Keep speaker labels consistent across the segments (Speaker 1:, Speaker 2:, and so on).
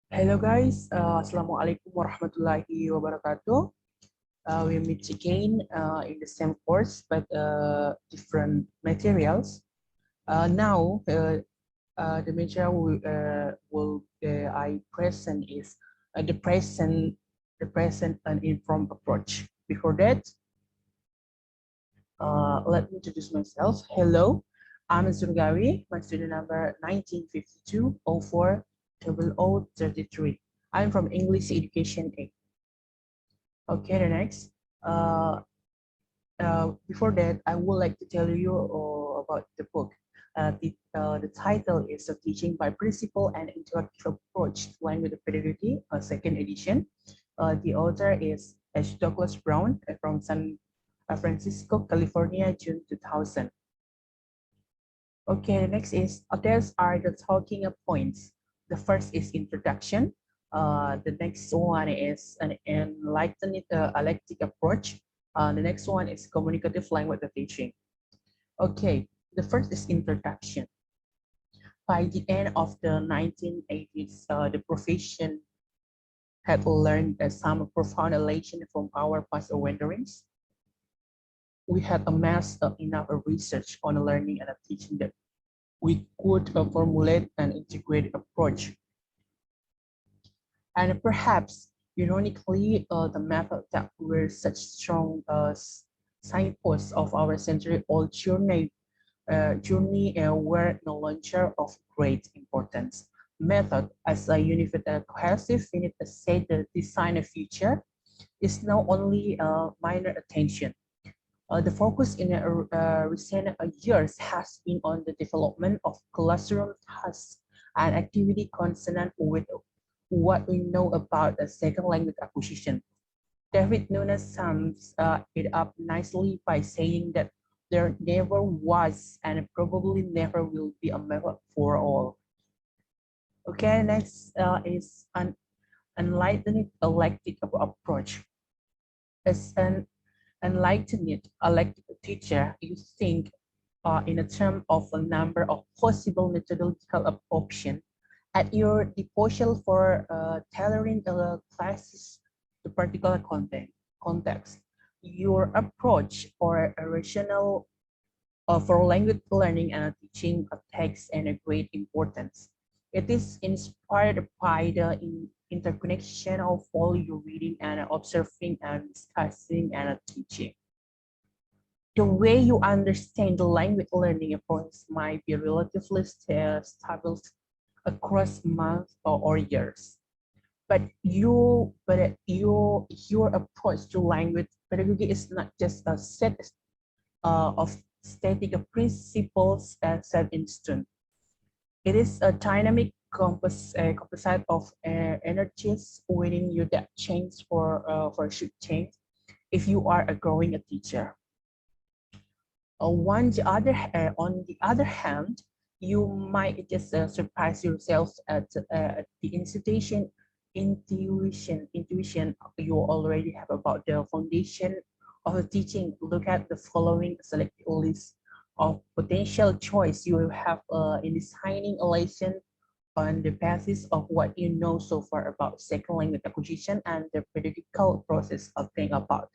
Speaker 1: Hello guys, Assalamualaikum warahmatullahi wabarakatuh. We meet again in the same course but different materials. Now, the material I present is the present and informed approach. Before that, let me introduce myself. Hello, I'm Zurgawi, my student number 1952-04-0033. I'm from English Education 8. Okay, the next. Uh, Before that, I would like to tell you about the book. The title is A Teaching by Principle and Interactive Approach to Language Pedagogy, a second edition. The author is H. Douglas Brown from San Francisco, California, June 2000. Okay, the next is, these are the talking points. The first is introduction. The next one is an enlightened dialectic approach. The next one is communicative language teaching. Okay, the first is introduction. By the end of the 1980s, the profession had learned some profound lesson from our past wanderings. We had amassed enough research on learning and teaching that we could formulate an integrated approach. And perhaps, ironically, the method that were such strong signposts of our century-old journey were no longer of great importance. Method as a unified cohesive finite set that design a future is now only minor attention. The focus in recent years has been on the development of classroom tasks and activity consonant with what we know about a second language acquisition. David Nunan sums it up nicely by saying that there never was and probably never will be a method for all. Okay, next is an enlightened elective approach. As an enlightened elective teacher, you think in a term of a number of possible methodological options at your disposal for tailoring the classes to particular context. Your approach or a rational for language learning and teaching takes a great importance. It is inspired by the interconnection of all your reading and observing and discussing and teaching. The way you understand the language learning approach might be relatively stable across months or years. But your approach to language pedagogy is not just a set of static principles set in stone. It is a dynamic composite of energies within you that change for should change if you are a growing a teacher. On the other hand, you might just surprise yourself at the intuition you already have about the foundation of teaching. Look at the following selected list of potential choice you have in designing a lesson on the basis of what you know so far about second language acquisition and the pedagogical process of thinking about.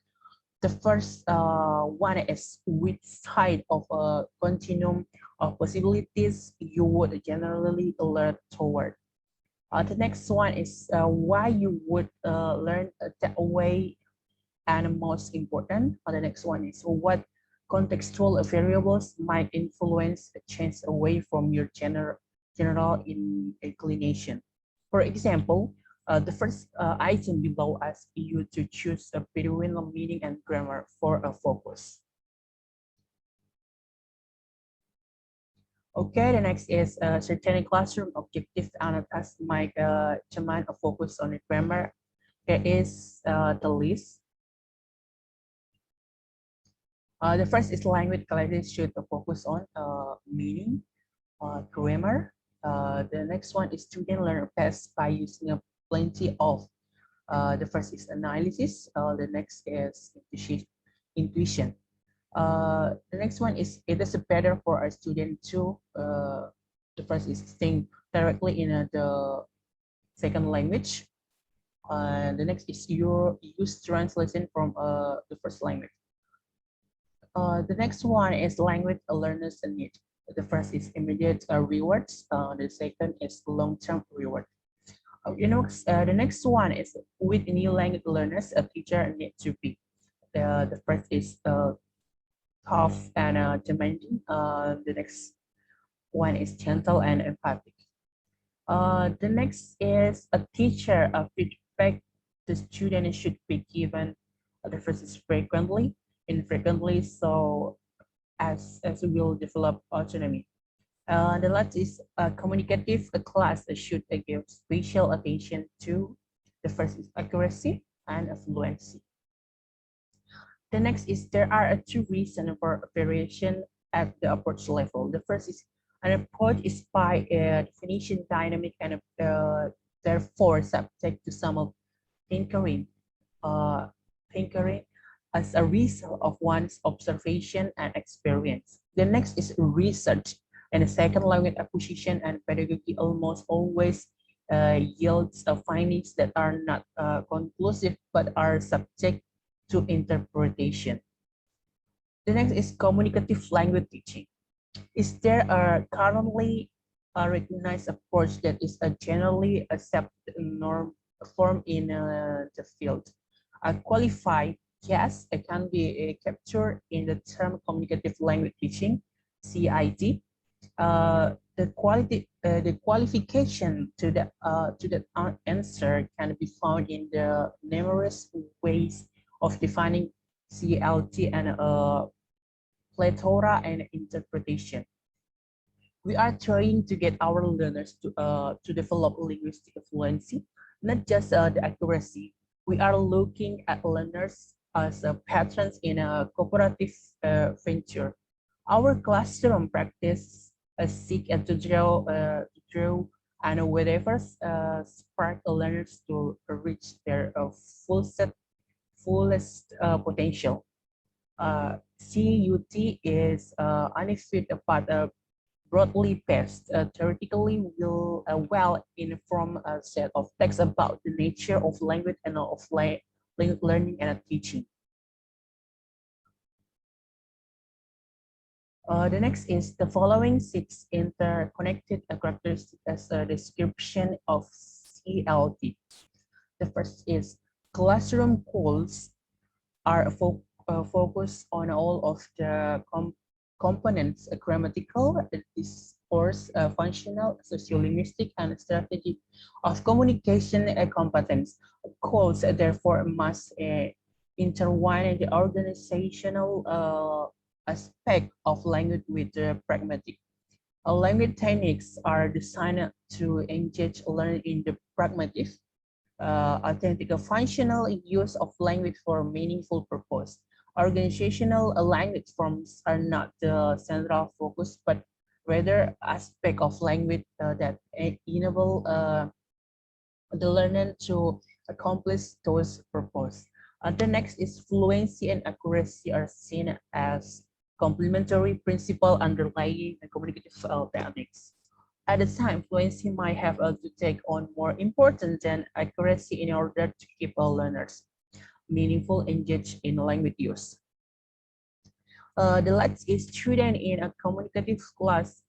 Speaker 1: The first one is which side of a continuum of possibilities you would generally learn toward. The next one is why you would learn that way, and most important. The next one is what contextual variables might influence a change away from your general inclination. For example, the first item below asks you to choose between meaning and grammar for a focus. Okay, the next is certain classroom objectives and tasks might demand a focus on the grammar. Here is the list. The first is language classes should focus on meaning, grammar. The next one is student learn best by using plenty of. The first is analysis. The next is intuition. The next one is it is better for a student to. The first is think directly in the second language. The next is your use translation from the first language. The next one is language learners need. The first is immediate rewards. The second is long-term reward. The next one is with new language learners, a teacher needs to be. The first is tough and demanding. The next one is gentle and empathic. The next is a teacher. A feedback the student should be given. The first is frequently, infrequently, so as will develop autonomy. The last is communicative. A class should give special attention to. The first is accuracy and fluency. The next is there are two reasons for variation at the approach level. The first is an approach is by definition dynamic and therefore subject to some of tinkering, uh, tinkering as a result of one's observation and experience. The next is research, and the second language acquisition and pedagogy almost always yields findings that are not conclusive but are subject to interpretation. The next is communicative language teaching. Is there a currently recognized approach that is a generally accepted norm form in the field? Qualified, yes, it can be captured in the term communicative language teaching, CIT. The qualification to that answer can be found in the numerous ways of defining CLT and plethora and interpretation. We are trying to get our learners to develop linguistic fluency, not just the accuracy. We are looking at learners as patrons in a cooperative venture. Our classroom practice seek to draw and whatever spark learners to reach their fullest potential. CUT is unfit but broadly based, theoretically will well-informed set of texts about the nature of language and of learning and teaching. The next is the following 6 interconnected characteristics as a description of CLT. The first is classroom goals are focused on all of the components, grammatical, discourse, functional, sociolinguistic, and strategic of communication competence. Goals, therefore, must intertwine the organizational aspect of language with the pragmatic. Language techniques are designed to engage learning in the pragmatic, authentic, functional use of language for meaningful purpose. Organizational language forms are not the central focus, but rather aspect of language that enable the learner to accomplish those purposes. The next is fluency and accuracy are seen as complementary principle underlying the communicative techniques. At the time, fluency might have to take on more importance than accuracy in order to keep all learners meaningful engaged in language use. The last is student in a communicative class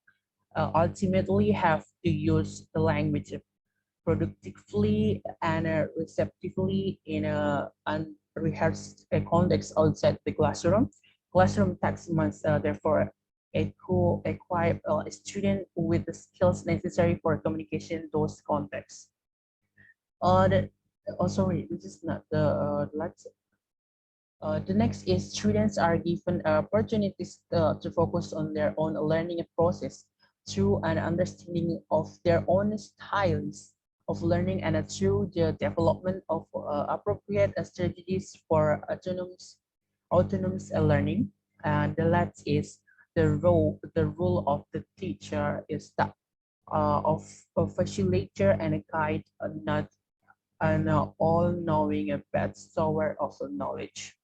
Speaker 1: ultimately have to use the language productively and receptively in a unrehearsed context outside the classroom. Classroom text must therefore equip a student with the skills necessary for communication in those contexts. Sorry, this is not the last. The next is students are given opportunities to focus on their own learning process through an understanding of their own styles of learning and through the development of appropriate strategies for autonomous learning. And the last is the role of the teacher is that of a facilitator and a guide, not an all-knowing bestower of knowledge.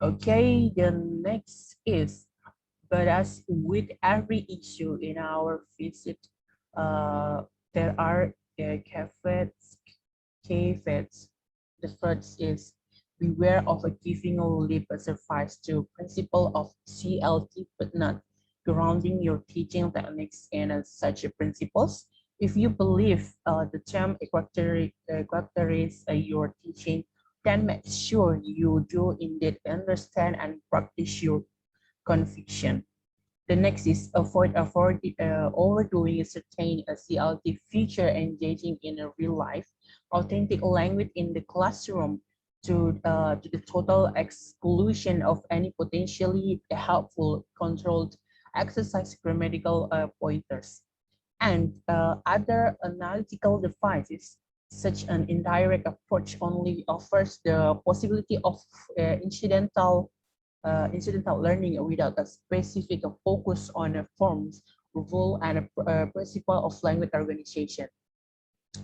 Speaker 1: Okay, the next is, but as with every issue in our visit, there are caveats. Caveats. The first is beware of giving a lip service to principle of CLT, but not grounding your teaching techniques in such principles. If you believe the term characterize your teaching, then make sure you do indeed understand and practice your conviction. The next is overdoing a certain CLT feature, engaging in a real life, authentic language in the classroom to the total exclusion of any potentially helpful controlled exercise grammatical pointers. And other analytical devices, such an indirect approach only offers the possibility of incidental learning without a specific focus on forms, rule, and a principle of language organization.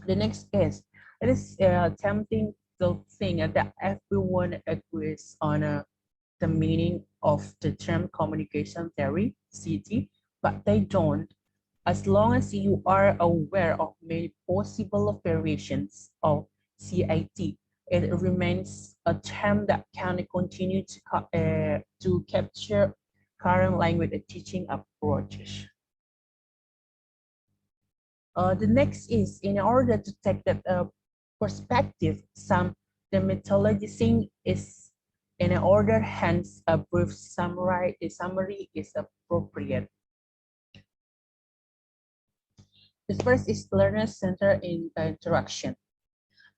Speaker 1: The next is, it is tempting to think that everyone agrees on the meaning of the term communication theory, CT, but they don't. As long as you are aware of many possible variations of CIT, it remains a term that can continue to capture current language teaching approaches. The next is, in order to take that perspective, some dermatologizing is in order, hence a brief summary is appropriate. The first is learner-centered interaction.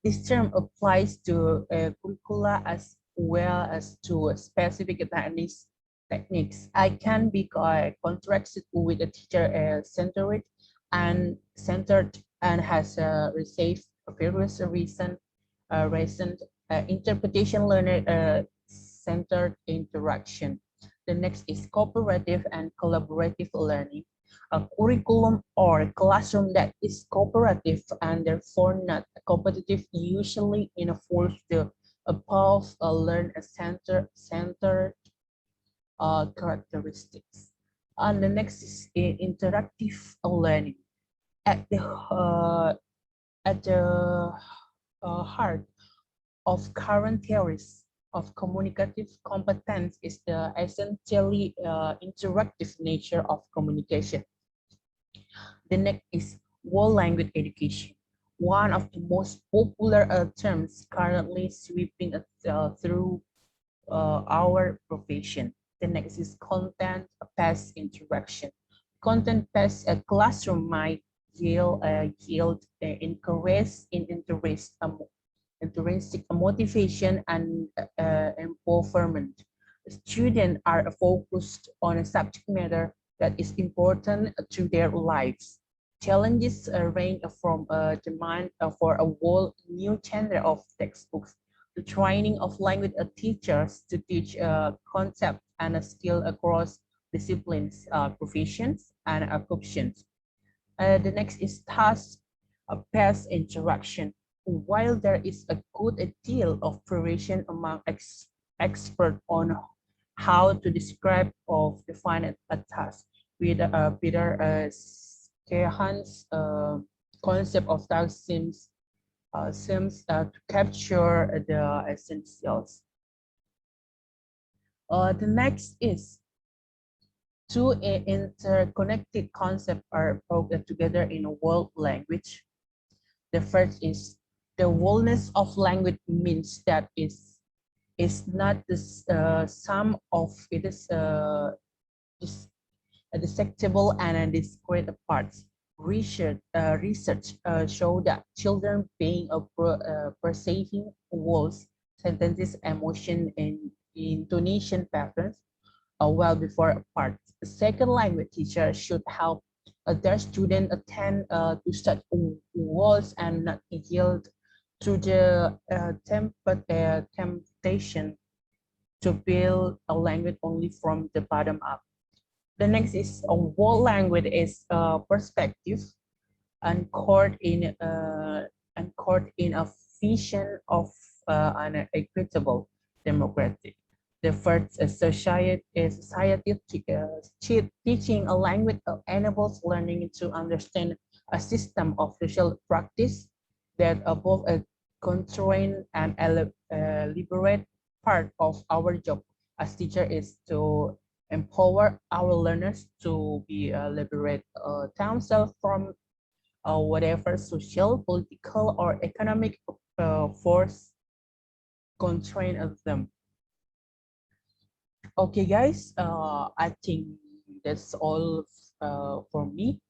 Speaker 1: This term applies to curricula as well as to specific techniques. I can be contrasted with a teacher centered and has received various recent interpretation learner centered interaction. The next is cooperative and collaborative learning. A curriculum or classroom that is cooperative and therefore not competitive usually enforce the above centered characteristics. And the next is interactive learning. At the heart of current theories of communicative competence is the essentially interactive nature of communication. The next is world language education, one of the most popular terms currently sweeping through our profession. The next is content-based interaction. Content-based classroom might yield encourage in intrinsic motivation and empowerment. Students are focused on a subject matter that is important to their lives. Challenges range from demand for a whole new genre of textbooks to training of language teachers to teach concepts and a skill across disciplines, professions, and occupations. The next is task-based interaction. While there is a good deal of variation among experts on how to describe or define a task, with Peter Kehan's concept of task seems to capture the essentials. The next is two interconnected concepts are brought together in a world language. The first is the wholeness of language means that is not the sum of its dissectable and discrete parts. Research show that children being perceiving words, sentences, emotion, and intonation patterns well before a part. The second language teacher should help their student attend to such words and not yield to the temptation to build a language only from the bottom up. The next is a world language is perspective anchored in a vision of an equitable democratic. The first society teaching a language enables learning to understand a system of social practice that both a constraint and a liberate part of our job as teacher is to empower our learners to be liberate themselves from whatever social, political, or economic force constrain of them. Okay, guys, I think that's all for me,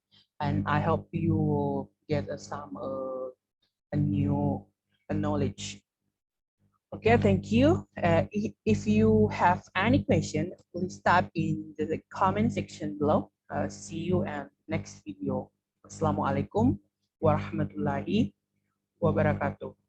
Speaker 1: and I hope you get some a new knowledge. Okay, thank you. If you have any question, please type in the comment section below. See you in next video. Assalamualaikum warahmatullahi wabarakatuh.